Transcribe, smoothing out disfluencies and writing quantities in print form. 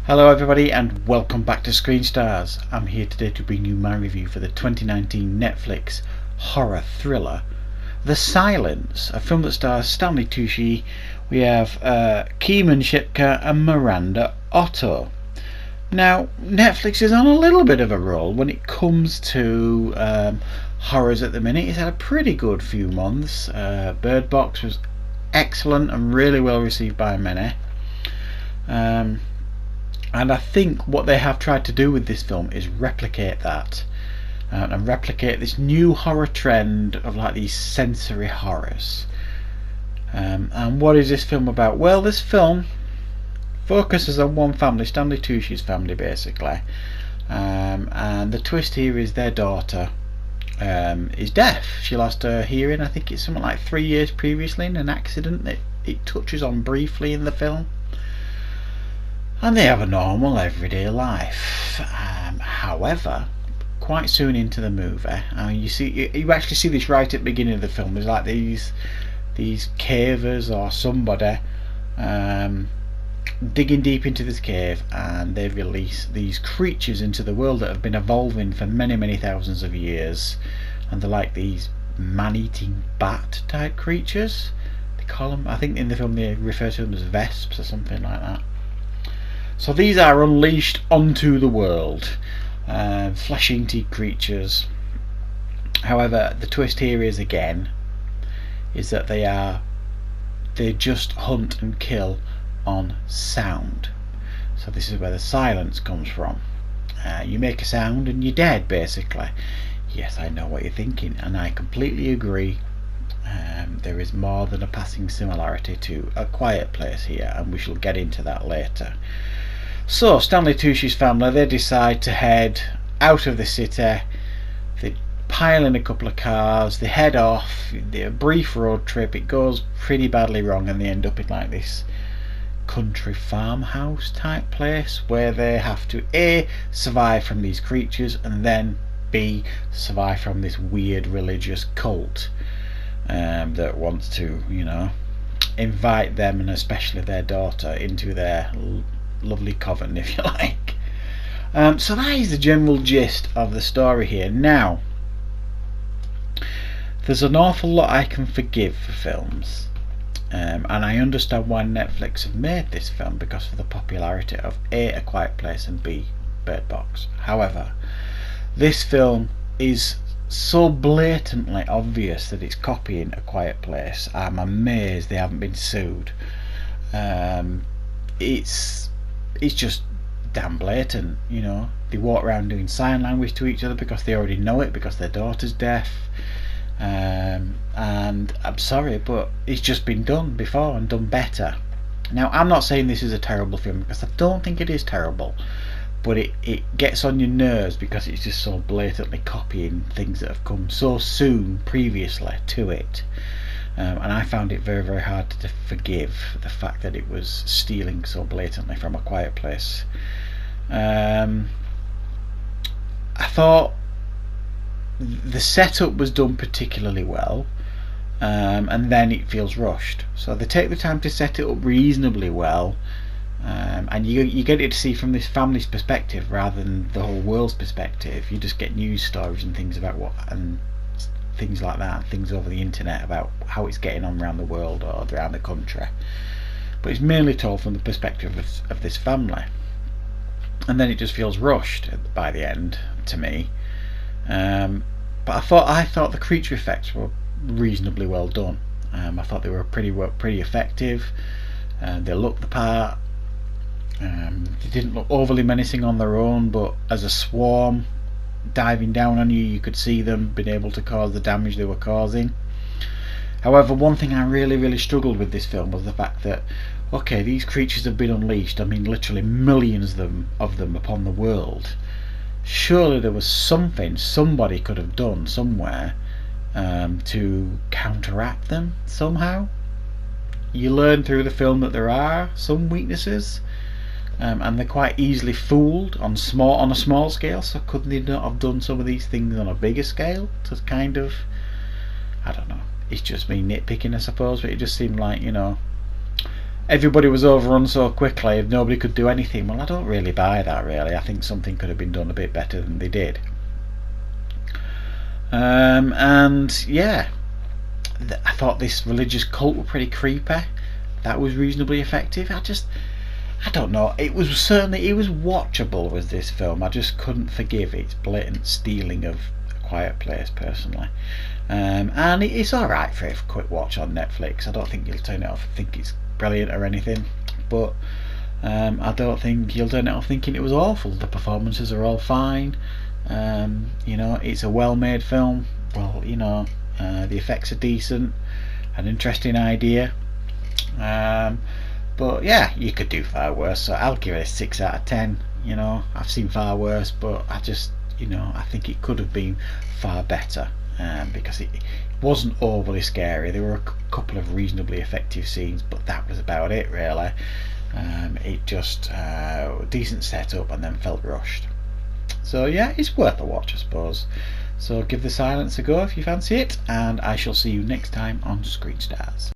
Hello everybody and welcome back to Screen Stars. I'm here today to bring you my review for the 2019 Netflix horror thriller The Silence, a film that stars Stanley Tucci. We have Kiernan Shipka and Miranda Otto. Now, Netflix is on a little bit of a roll when it comes to horrors at the minute. It's had a pretty good few months. Bird Box was excellent and really well received by many. And I think what they have tried to do with this film is replicate that and replicate this new horror trend of like these sensory horrors. And what is this film about? Well, this film focuses on one family, Stanley Tucci's family basically, and the twist here is their daughter is deaf. She lost her hearing, I think it's something like 3 years previously in an accident that it touches on briefly in the film. And they have a normal everyday life. However, quite soon into the movie, you actually see this right at the beginning of the film. There's like these cavers or somebody digging deep into this cave, and they release these creatures into the world that have been evolving for many thousands of years, and they're like these man-eating bat type creatures. They call them, I think in the film they refer to them as vesps or something like that. So these are unleashed onto the world, flesh-eating creatures. However, the twist here is that they just hunt and kill on sound. So this is where the silence comes from. You make a sound and you're dead, basically. Yes, I know what you're thinking, and I completely agree. There is more than a passing similarity to A Quiet Place here, and we shall get into that later. So Stanley Tucci's family, they decide to head out of the city. They pile in a couple of cars, they head off. A brief road trip, it goes pretty badly wrong, and they end up in like this country farmhouse type place where they have to A, survive from these creatures, and then B, survive from this weird religious cult that wants to, invite them, and especially their daughter, into their lovely coven, if you like. So that is the general gist of the story here. Now, there's an awful lot I can forgive for films, and I understand why Netflix have made this film because of the popularity of A Quiet Place, and B, Bird Box. However, this film is so blatantly obvious that it's copying A Quiet Place. I'm amazed they haven't been sued. It's just damn blatant, They walk around doing sign language to each other because they already know it, because their daughter's deaf. And I'm sorry, but it's just been done before and done better. Now, I'm not saying this is a terrible film, because I don't think it is terrible, but it gets on your nerves because it's just so blatantly copying things that have come so soon previously to it. And I found it very hard to forgive the fact that it was stealing so blatantly from A Quiet Place. I thought the setup was done particularly well, and then it feels rushed. So they take the time to set it up reasonably well, and you get it to see from this family's perspective rather than the whole world's perspective. You just get news stories and things about things like that, things over the internet about how it's getting on around the world or around the country, but it's mainly told from the perspective of this family, and then it just feels rushed by the end to me. But I thought the creature effects were reasonably well done. I thought they were pretty effective. They looked the part. They didn't look overly menacing on their own, but as a swarm diving down on you could see them being able to cause the damage they were causing. However, one thing I really struggled with this film was the fact that, okay, these creatures have been unleashed, literally millions of them upon the world. Surely there was something somebody could have done somewhere to counteract them somehow. You learn through the film that there are some weaknesses, and they're quite easily fooled on a small scale. So couldn't they not have done some of these things on a bigger scale to kind of, I don't know, it's just me nitpicking I suppose, but it just seemed like, everybody was overrun so quickly, nobody could do anything. Well, I don't really buy that, really. I think something could have been done a bit better than they did. And yeah, I thought this religious cult were pretty creepy. That was reasonably effective. I don't know. It was watchable with this film. I just couldn't forgive its blatant stealing of A Quiet Place, personally. And it's alright for a quick watch on Netflix. I don't think you'll turn it off and think it's brilliant or anything, but I don't think you'll turn it off thinking it was awful. The performances are all fine. It's a well-made film. Well, the effects are decent, an interesting idea. But yeah, you could do far worse, so I'll give it a 6 out of 10. I've seen far worse, but I think it could have been far better, because it wasn't overly scary. There were a couple of reasonably effective scenes, but that was about it, really. It just decent setup and then felt rushed. So yeah, it's worth a watch, I suppose. So give The Silence a go if you fancy it, and I shall see you next time on Screen Stars.